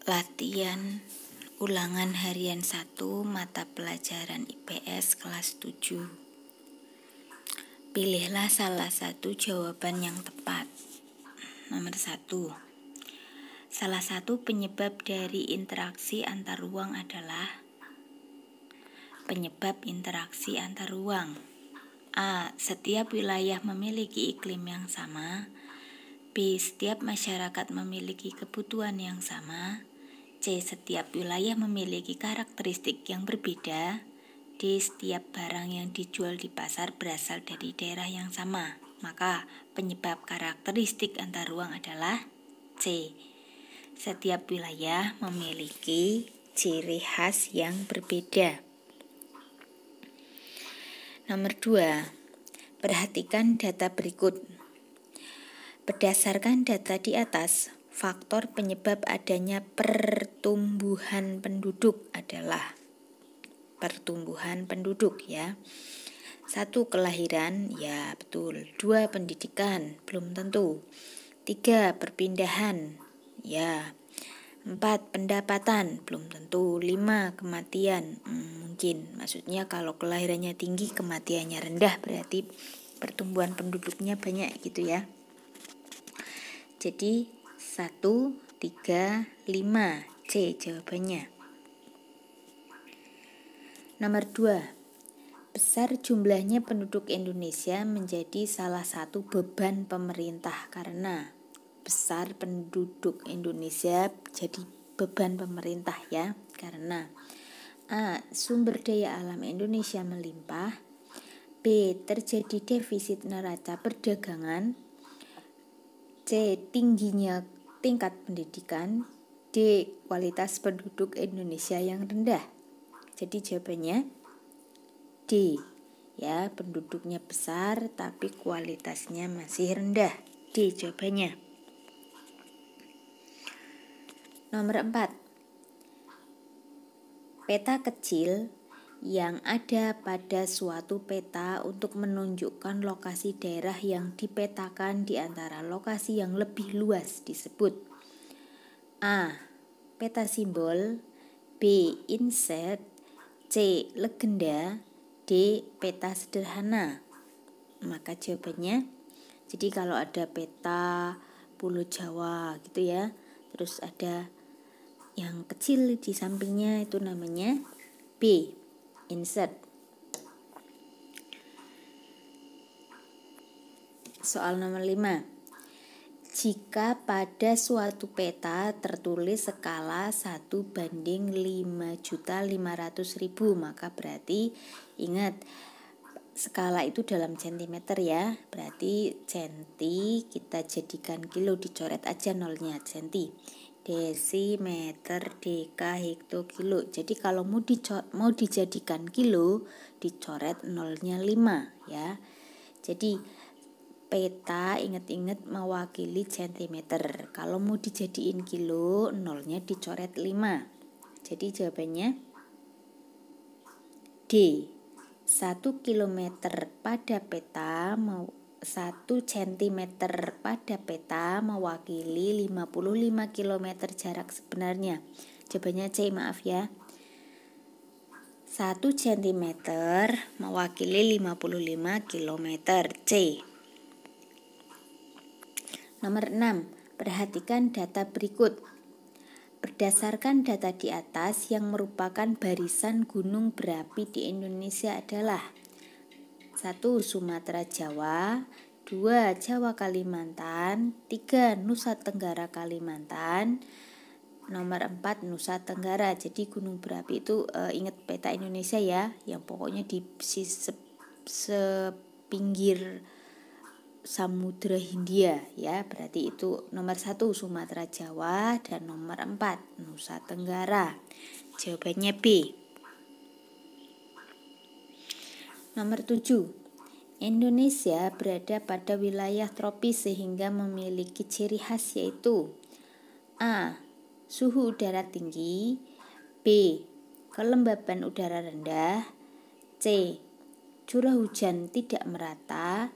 Latihan ulangan harian 1 mata pelajaran IPS kelas 7. Pilihlah salah satu jawaban yang tepat. Nomor 1. Salah satu penyebab dari interaksi antar ruang adalah penyebab interaksi antar ruang. A. Setiap wilayah memiliki iklim yang sama. B. Setiap masyarakat memiliki kebutuhan yang sama. C. Setiap wilayah memiliki karakteristik yang berbeda. D. Setiap barang yang dijual di pasar berasal dari daerah yang sama. Maka penyebab karakteristik antar ruang adalah C. Setiap wilayah memiliki ciri khas yang berbeda. Nomor 2. Perhatikan data berikut. Berdasarkan data di atas, faktor penyebab adanya pertumbuhan penduduk adalah pertumbuhan penduduk ya. 1. Kelahiran, ya betul. 2. Pendidikan, belum tentu. 3. Perpindahan, ya. 4. Pendapatan, belum tentu. 5. Kematian, mungkin. Maksudnya kalau kelahirannya tinggi, kematiannya rendah, berarti pertumbuhan penduduknya banyak gitu ya. Jadi 1, 3, 5 C jawabannya. Nomor 2. Besar jumlahnya penduduk Indonesia menjadi salah satu beban pemerintah karena besar penduduk Indonesia jadi beban pemerintah ya. Karena A. Sumber daya alam Indonesia melimpah. B. Terjadi defisit neraca perdagangan. C. Tingginya tingkat pendidikan. D. Kualitas penduduk Indonesia yang rendah. Jadi jawabannya D. Ya, penduduknya besar tapi kualitasnya masih rendah. D jawabannya. Nomor 4. Peta kecil yang ada pada suatu peta untuk menunjukkan lokasi daerah yang dipetakan di antara lokasi yang lebih luas disebut A. Peta simbol. B. Inset. C. Legenda. D. Peta sederhana. Maka jawabannya, jadi kalau ada peta Pulau Jawa gitu ya, terus ada yang kecil di sampingnya, itu namanya B. Insert. Soal nomor 5. Jika pada suatu peta tertulis skala 1:5.500.000, maka berarti ingat skala itu dalam centimeter ya. Berarti centi kita jadikan kilo, dicoret aja nolnya centi. Desimeter, deka, hekto, kilo. Jadi kalau mau dijadikan kilo, dicoret nolnya 5 ya. Jadi peta ingat-ingat mewakili centimeter. Kalau mau dijadiin kilo, nolnya dicoret 5. Jadi jawabannya D. 1 kilometer pada peta 1 cm pada peta mewakili 55 km jarak sebenarnya. Jawabannya C, maaf ya. 1 cm mewakili 55 km. C. Nomor 6. Perhatikan data berikut. Berdasarkan data di atas, yang merupakan barisan gunung berapi di Indonesia adalah 1. Sumatera Jawa. 2. Jawa Kalimantan. 3. Nusa Tenggara Kalimantan. Nomor 4. Nusa Tenggara. Jadi gunung berapi itu ingat peta Indonesia ya, yang pokoknya di sepinggir Samudra Hindia ya. Berarti itu nomor 1 Sumatera Jawa dan nomor 4 Nusa Tenggara. Jawabannya B. Nomor 7. Indonesia berada pada wilayah tropis sehingga memiliki ciri khas yaitu A. Suhu udara tinggi. B. Kelembaban udara rendah. C. Curah hujan tidak merata.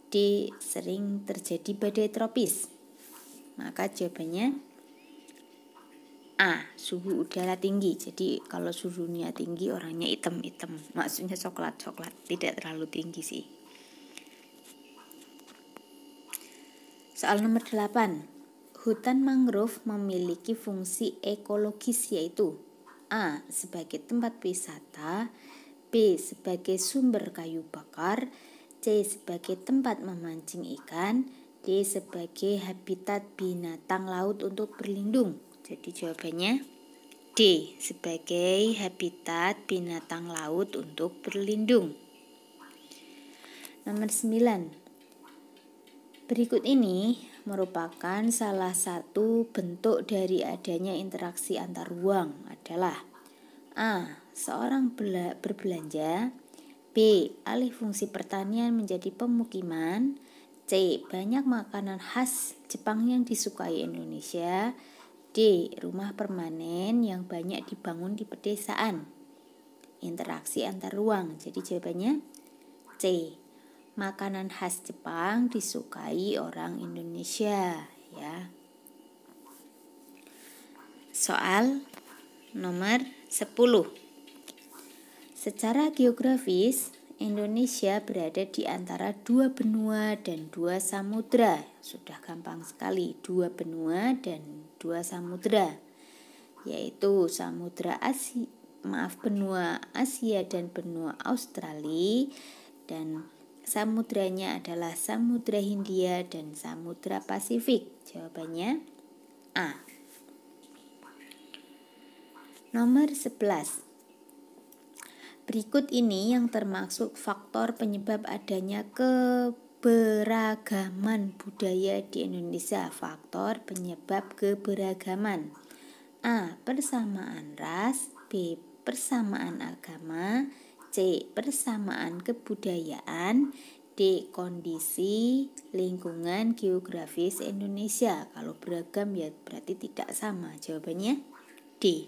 D. Sering terjadi badai tropis. Maka jawabannya A. Suhu udara tinggi. Jadi kalau suhunya tinggi orangnya hitam-hitam. Maksudnya coklat-coklat, tidak terlalu tinggi sih. Soal nomor 8. Hutan mangrove memiliki fungsi ekologis yaitu A. Sebagai tempat wisata, B. Sebagai sumber kayu bakar, C. Sebagai tempat memancing ikan, D. Sebagai habitat binatang laut untuk berlindung. Jadi jawabannya D. Sebagai habitat binatang laut untuk berlindung. Nomor 9. Berikut ini merupakan salah satu bentuk dari adanya interaksi antar ruang adalah A. Seorang berbelanja, B. Alih fungsi pertanian menjadi pemukiman, C. Banyak makanan khas Jepang yang disukai Indonesia, D. Rumah permanen yang banyak dibangun di pedesaan. Interaksi antar ruang. Jadi jawabannya C. Makanan khas Jepang disukai orang Indonesia, ya. Soal nomor 10. Secara geografis, Indonesia berada di antara 2 benua dan 2 samudra. Sudah gampang sekali, 2 benua dan 2 samudra, yaitu benua Asia dan benua Australia, dan samudranya adalah Samudra Hindia dan Samudra Pasifik. Jawabannya A. Nomor 11. Berikut ini yang termasuk faktor penyebab adanya keberagaman budaya di Indonesia. Faktor penyebab keberagaman. A. Persamaan ras, B. Persamaan agama, C. Persamaan kebudayaan, D. Kondisi lingkungan geografis Indonesia. Kalau beragam ya berarti tidak sama. Jawabannya D.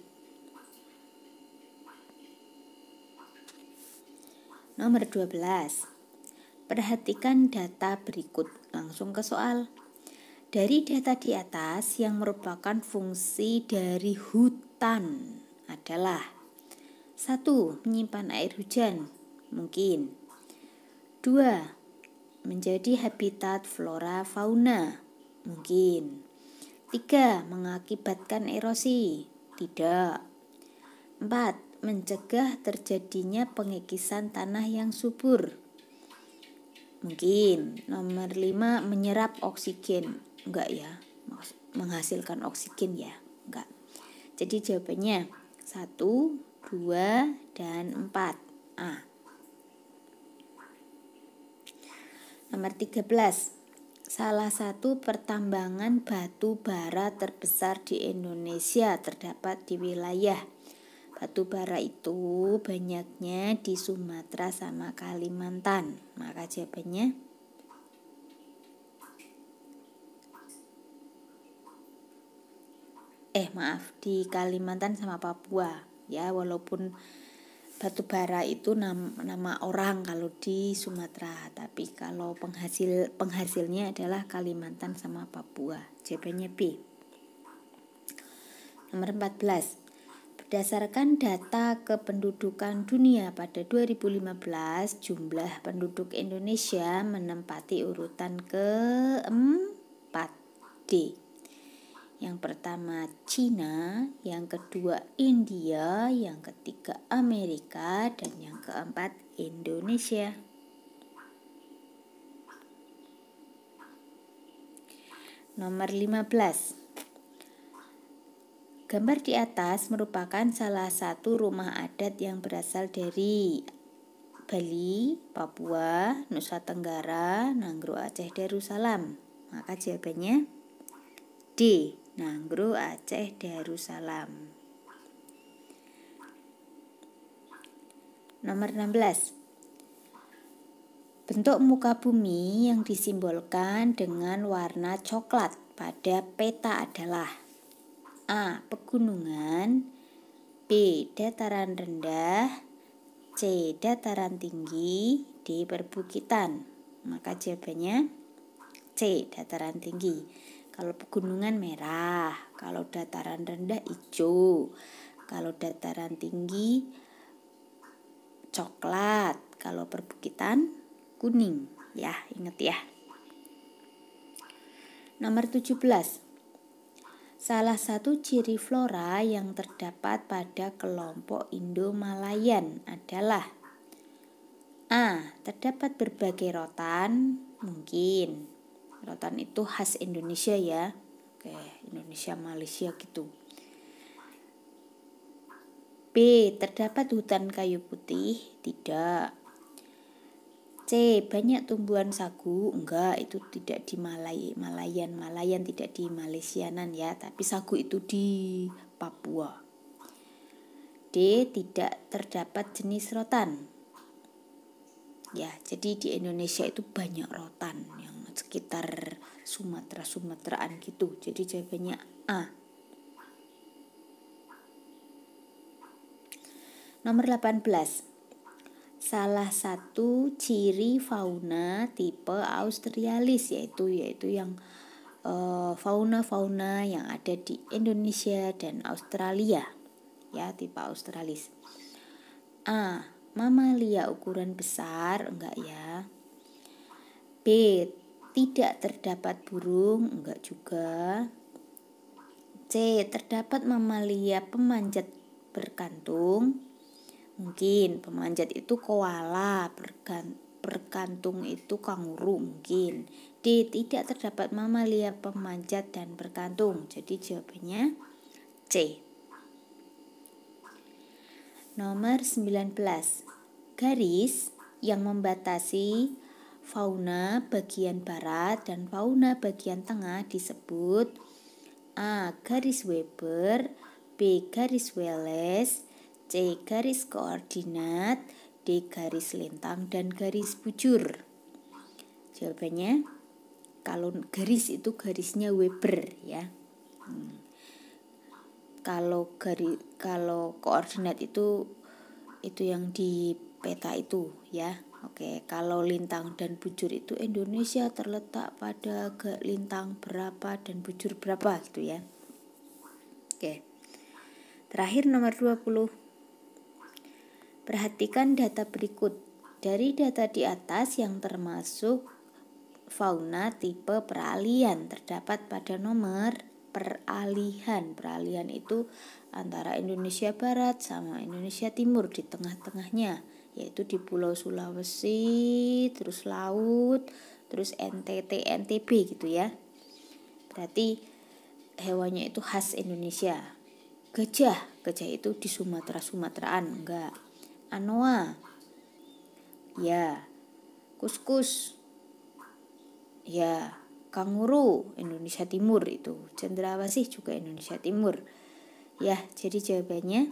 Nomor 12. Perhatikan data berikut. Langsung ke soal. Dari data di atas, yang merupakan fungsi dari hutan adalah 1. Menyimpan air hujan, mungkin. 2. Menjadi habitat flora fauna, mungkin. 3. Mengakibatkan erosi, tidak. 4. Mencegah terjadinya pengekisan tanah yang subur, mungkin. Nomor 5. Menyerap oksigen, enggak ya, menghasilkan oksigen ya, enggak. Jadi jawabannya 1, 2, dan 4. A. Nomor 13. Salah satu pertambangan batu bara terbesar di Indonesia terdapat di wilayah. Batu bara itu banyaknya di Sumatera sama Kalimantan. Maka jawabannya di Kalimantan sama Papua. Ya, walaupun batu bara itu nama orang kalau di Sumatera, tapi kalau penghasilnya adalah Kalimantan sama Papua. Jawabannya B. Nomor 14. Berdasarkan data kependudukan dunia pada 2015, jumlah penduduk Indonesia menempati urutan ke-4 D. Yang pertama Cina, yang kedua India, yang ketiga Amerika, dan yang keempat Indonesia. Nomor 15. Gambar di atas merupakan salah satu rumah adat yang berasal dari Bali, Papua, Nusa Tenggara, Nanggro, Aceh, Darussalam. Maka jawabannya D. Nanggro, Aceh, Darussalam. Nomor 16. Bentuk muka bumi yang disimbolkan dengan warna coklat pada peta adalah A. Pegunungan, B. Dataran rendah, C. Dataran tinggi, D. Perbukitan. Maka jawabannya C. Dataran tinggi. Kalau pegunungan merah, kalau dataran rendah hijau, kalau dataran tinggi coklat, kalau perbukitan kuning. Ya, ingat ya. Nomor 17. Salah satu ciri flora yang terdapat pada kelompok Indo-Malayan adalah A. Terdapat berbagai rotan, mungkin. Rotan itu khas Indonesia ya. Oke, Indonesia, Malaysia gitu. B. Terdapat hutan kayu putih, tidak. C. Banyak tumbuhan sagu, enggak, itu tidak di Malayan tidak di Malaysianan ya, tapi sagu itu di Papua. D. Tidak terdapat jenis rotan. Ya, jadi di Indonesia itu banyak rotan yang sekitar Sumateraan gitu. Jadi jawabannya A. Nomor 18. Salah satu ciri fauna tipe australis yaitu yang fauna yang ada di Indonesia dan Australia. Ya, tipe australis. A. Mamalia ukuran besar, enggak ya. B. Tidak terdapat burung, enggak juga. C. Terdapat mamalia pemanjat berkantung, mungkin. Pemanjat itu koala, berkantung itu kanguru, mungkin. D. Tidak terdapat mamalia pemanjat dan berkantung, jadi jawabannya C. Nomor 19. Garis yang membatasi fauna bagian barat dan fauna bagian tengah disebut A. Garis Weber, B. Garis Wallace, C. Garis koordinat, D. Garis lintang dan garis bujur. Jawabannya, kalau garis itu garisnya Weber ya. Kalau koordinat itu yang di peta itu ya. Oke, kalau lintang dan bujur itu Indonesia terletak pada lintang berapa dan bujur berapa gitu ya. Oke. Terakhir nomor 20. Perhatikan data berikut. Dari data di atas yang termasuk fauna tipe peralihan terdapat pada nomor peralihan. Peralihan itu antara Indonesia Barat sama Indonesia Timur, di tengah-tengahnya, yaitu di Pulau Sulawesi, terus laut, terus NTT, NTB gitu ya. Berarti hewannya itu khas Indonesia. Gajah itu di Sumateraan, enggak. Anoa, ya. Kuskus, ya. Kanguru Indonesia Timur itu. Cendrawasih juga Indonesia Timur. Ya, jadi jawabannya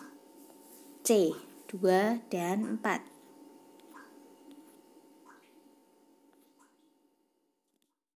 C, 2 dan 4.